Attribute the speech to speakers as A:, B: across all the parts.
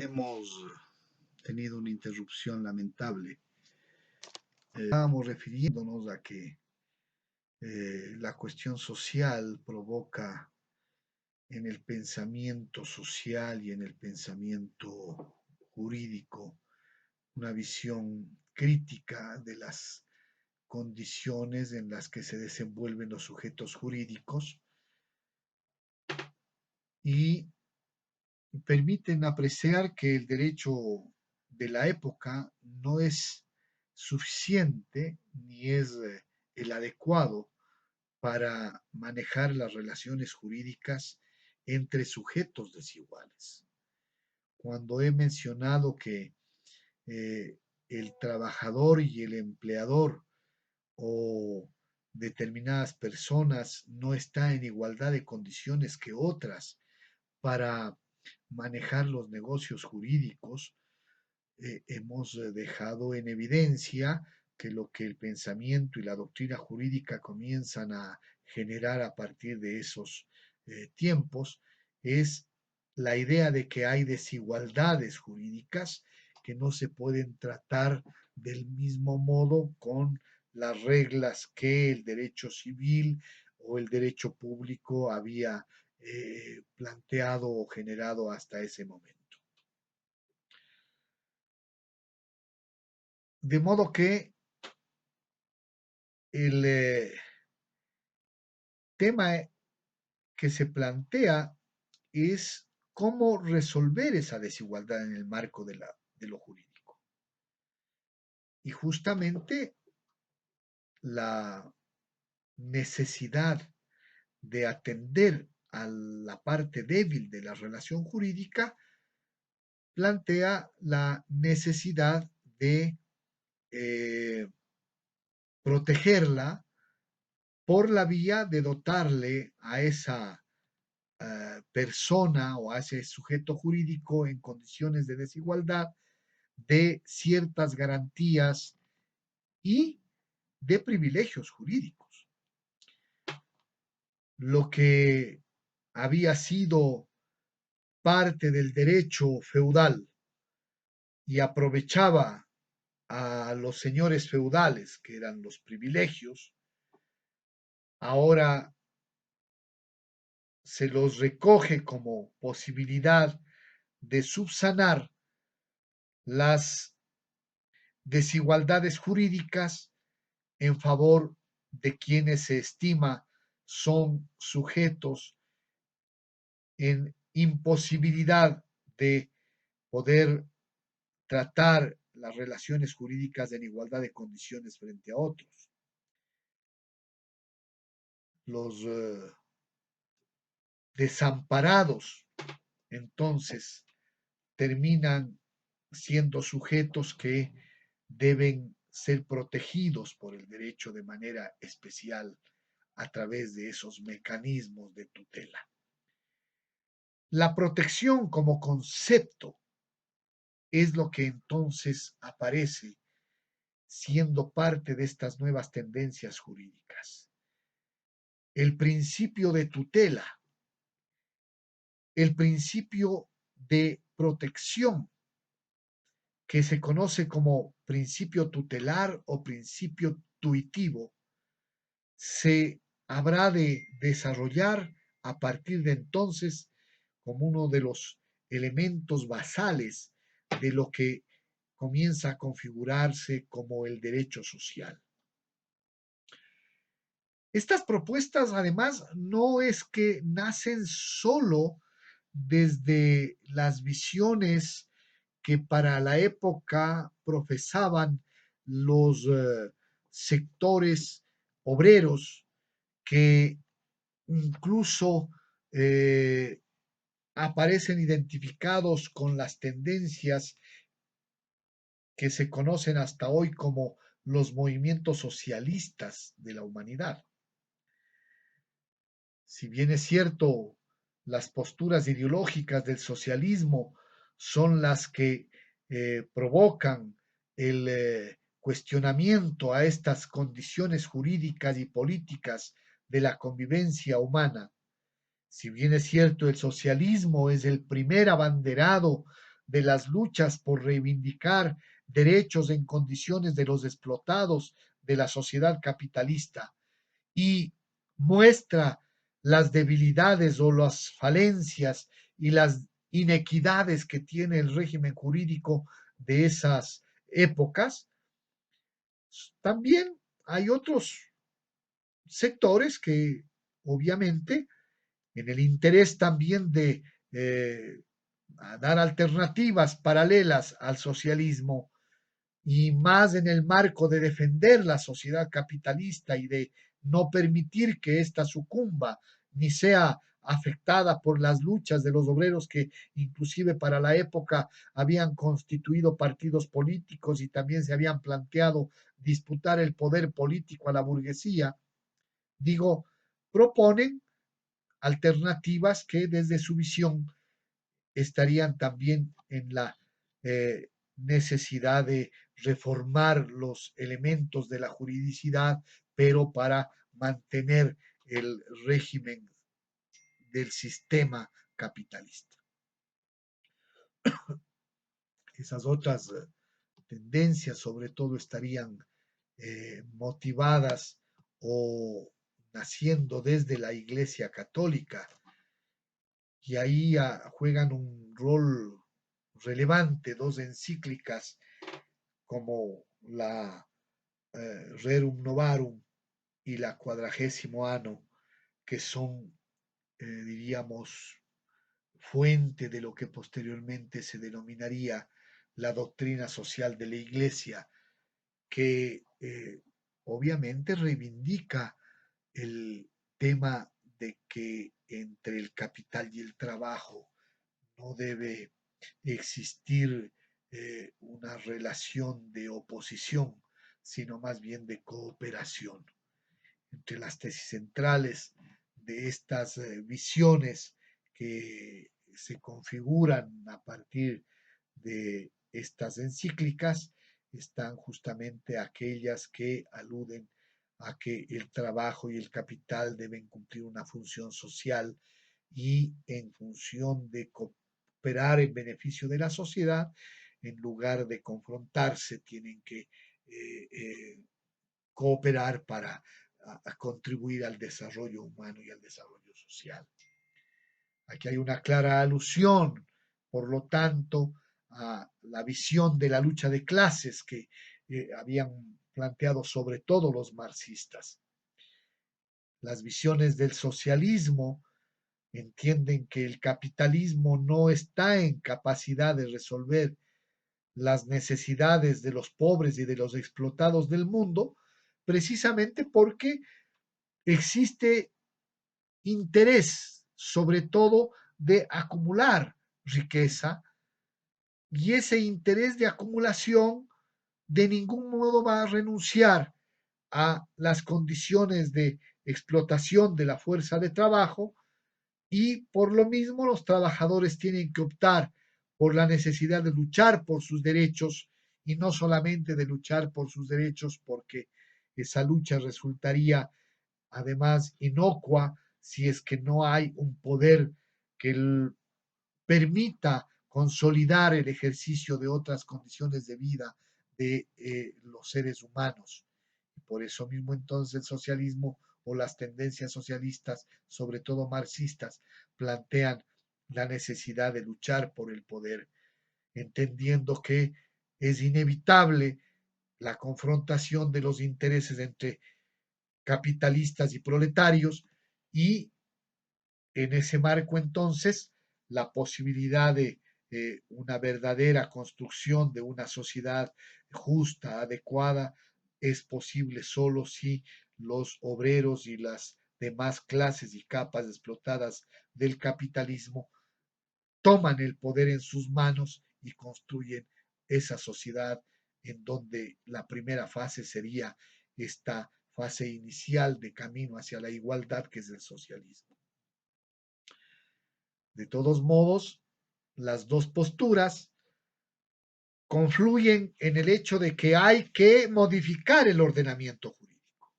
A: Hemos tenido una interrupción lamentable. Estábamos refiriéndonos a que la cuestión social provoca en el pensamiento social y en el pensamiento jurídico una visión crítica de las condiciones en las que se desenvuelven los sujetos jurídicos y permiten apreciar que el derecho de la época no es suficiente ni es el adecuado para manejar las relaciones jurídicas entre sujetos desiguales. Cuando he mencionado que el trabajador y el empleador o determinadas personas no están en igualdad de condiciones que otras para manejar los negocios jurídicos, hemos dejado en evidencia que lo que el pensamiento y la doctrina jurídica comienzan a generar a partir de esos tiempos es la idea de que hay desigualdades jurídicas que no se pueden tratar del mismo modo con las reglas que el derecho civil o el derecho público había planteado o generado hasta ese momento. De modo que el tema que se plantea es cómo resolver esa desigualdad en el marco de lo jurídico. Y justamente la necesidad de atender a la parte débil de la relación jurídica plantea la necesidad de protegerla por la vía de dotarle a esa persona o a ese sujeto jurídico en condiciones de desigualdad de ciertas garantías y de privilegios jurídicos. Lo que había sido parte del derecho feudal y aprovechaba a los señores feudales, que eran los privilegios, ahora se los recoge como posibilidad de subsanar las desigualdades jurídicas en favor de quienes se estima son sujetos en imposibilidad de poder tratar las relaciones jurídicas en igualdad de condiciones frente a otros. Los desamparados, entonces, terminan siendo sujetos que deben ser protegidos por el derecho de manera especial a través de esos mecanismos de tutela. La protección como concepto es lo que entonces aparece siendo parte de estas nuevas tendencias jurídicas. El principio de tutela, el principio de protección, que se conoce como principio tutelar o principio tuitivo, se habrá de desarrollar a partir de entonces como uno de los elementos basales de lo que comienza a configurarse como el derecho social. Estas propuestas, además, no es que nacen solo desde las visiones que para la época profesaban los sectores obreros que incluso aparecen identificados con las tendencias que se conocen hasta hoy como los movimientos socialistas de la humanidad. Si bien es cierto, las posturas ideológicas del socialismo son las que provocan el cuestionamiento a estas condiciones jurídicas y políticas de la convivencia humana. Si bien es cierto, el socialismo es el primer abanderado de las luchas por reivindicar derechos en condiciones de los explotados de la sociedad capitalista y muestra las debilidades o las falencias y las inequidades que tiene el régimen jurídico de esas épocas, también hay otros sectores que obviamente en el interés también de dar alternativas paralelas al socialismo y más en el marco de defender la sociedad capitalista y de no permitir que ésta sucumba ni sea afectada por las luchas de los obreros que inclusive para la época habían constituido partidos políticos y también se habían planteado disputar el poder político a la burguesía, digo, proponen alternativas que desde su visión estarían también en la necesidad de reformar los elementos de la juridicidad, pero para mantener el régimen del sistema capitalista. Esas otras tendencias sobre todo estarían motivadas o naciendo desde la Iglesia Católica y ahí juegan un rol relevante dos encíclicas como la Rerum Novarum y la Quadragésimo Anno, que son, diríamos, fuente de lo que posteriormente se denominaría la doctrina social de la Iglesia, que obviamente reivindica el tema de que entre el capital y el trabajo no debe existir una relación de oposición, sino más bien de cooperación. Entre las tesis centrales de estas visiones que se configuran a partir de estas encíclicas están justamente aquellas que aluden a que el trabajo y el capital deben cumplir una función social y en función de cooperar en beneficio de la sociedad, en lugar de confrontarse, tienen que cooperar para contribuir al desarrollo humano y al desarrollo social. Aquí hay una clara alusión, por lo tanto, a la visión de la lucha de clases que habían planteado sobre todo los marxistas. Las visiones del socialismo entienden que el capitalismo no está en capacidad de resolver las necesidades de los pobres y de los explotados del mundo, precisamente porque existe interés, sobre todo, de acumular riqueza y ese interés de acumulación de ningún modo va a renunciar a las condiciones de explotación de la fuerza de trabajo y por lo mismo los trabajadores tienen que optar por la necesidad de luchar por sus derechos y no solamente de luchar por sus derechos porque esa lucha resultaría además inocua si es que no hay un poder que permita consolidar el ejercicio de otras condiciones de vida de los seres humanos. Y por eso mismo entonces el socialismo o las tendencias socialistas, sobre todo marxistas, plantean la necesidad de luchar por el poder, entendiendo que es inevitable la confrontación de los intereses entre capitalistas y proletarios y en ese marco entonces la posibilidad de una verdadera construcción de una sociedad justa, adecuada, es posible solo si los obreros y las demás clases y capas explotadas del capitalismo toman el poder en sus manos y construyen esa sociedad en donde la primera fase sería esta fase inicial de camino hacia la igualdad que es el socialismo. De todos modos, las dos posturas confluyen en el hecho de que hay que modificar el ordenamiento jurídico.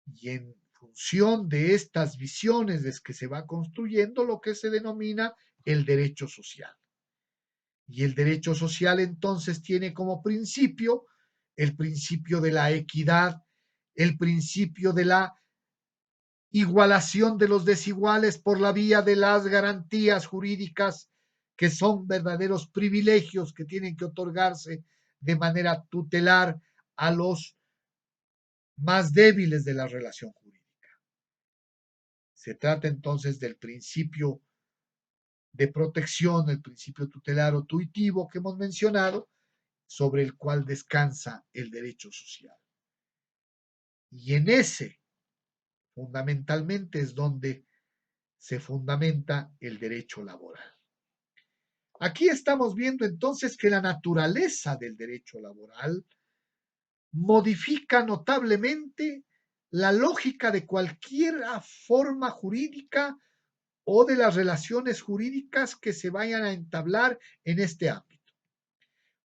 A: Y en función de estas visiones es que se va construyendo lo que se denomina el derecho social. Y el derecho social entonces tiene como principio el principio de la equidad, el principio de la igualación de los desiguales por la vía de las garantías jurídicas, que son verdaderos privilegios que tienen que otorgarse de manera tutelar a los más débiles de la relación jurídica. Se trata entonces del principio de protección, el principio tutelar o tuitivo que hemos mencionado, sobre el cual descansa el derecho social. Y en ese, fundamentalmente, es donde se fundamenta el derecho laboral. Aquí estamos viendo entonces que la naturaleza del derecho laboral modifica notablemente la lógica de cualquier forma jurídica o de las relaciones jurídicas que se vayan a entablar en este ámbito.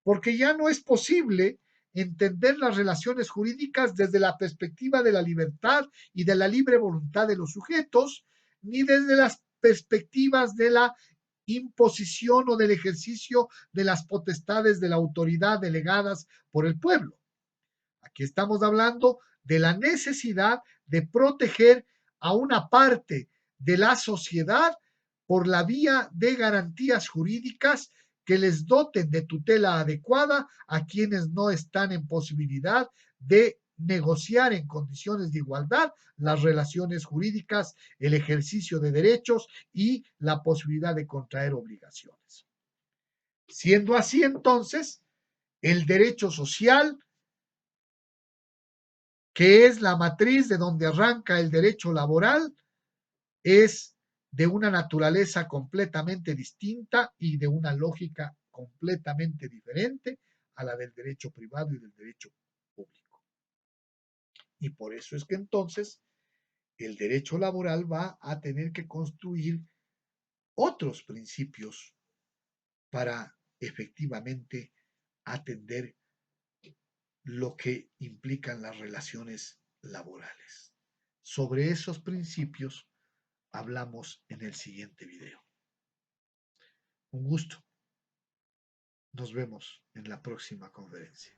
A: Porque ya no es posible entender las relaciones jurídicas desde la perspectiva de la libertad y de la libre voluntad de los sujetos, ni desde las perspectivas de la imposición o del ejercicio de las potestades de la autoridad delegadas por el pueblo. Aquí estamos hablando de la necesidad de proteger a una parte de la sociedad por la vía de garantías jurídicas que les doten de tutela adecuada a quienes no están en posibilidad de negociar en condiciones de igualdad las relaciones jurídicas, el ejercicio de derechos y la posibilidad de contraer obligaciones. Siendo así, entonces, el derecho social, que es la matriz de donde arranca el derecho laboral, es de una naturaleza completamente distinta y de una lógica completamente diferente a la del derecho privado y del derecho público. Y por eso es que entonces el derecho laboral va a tener que construir otros principios para efectivamente atender lo que implican las relaciones laborales. Sobre esos principios hablamos en el siguiente video. Un gusto. Nos vemos en la próxima conferencia.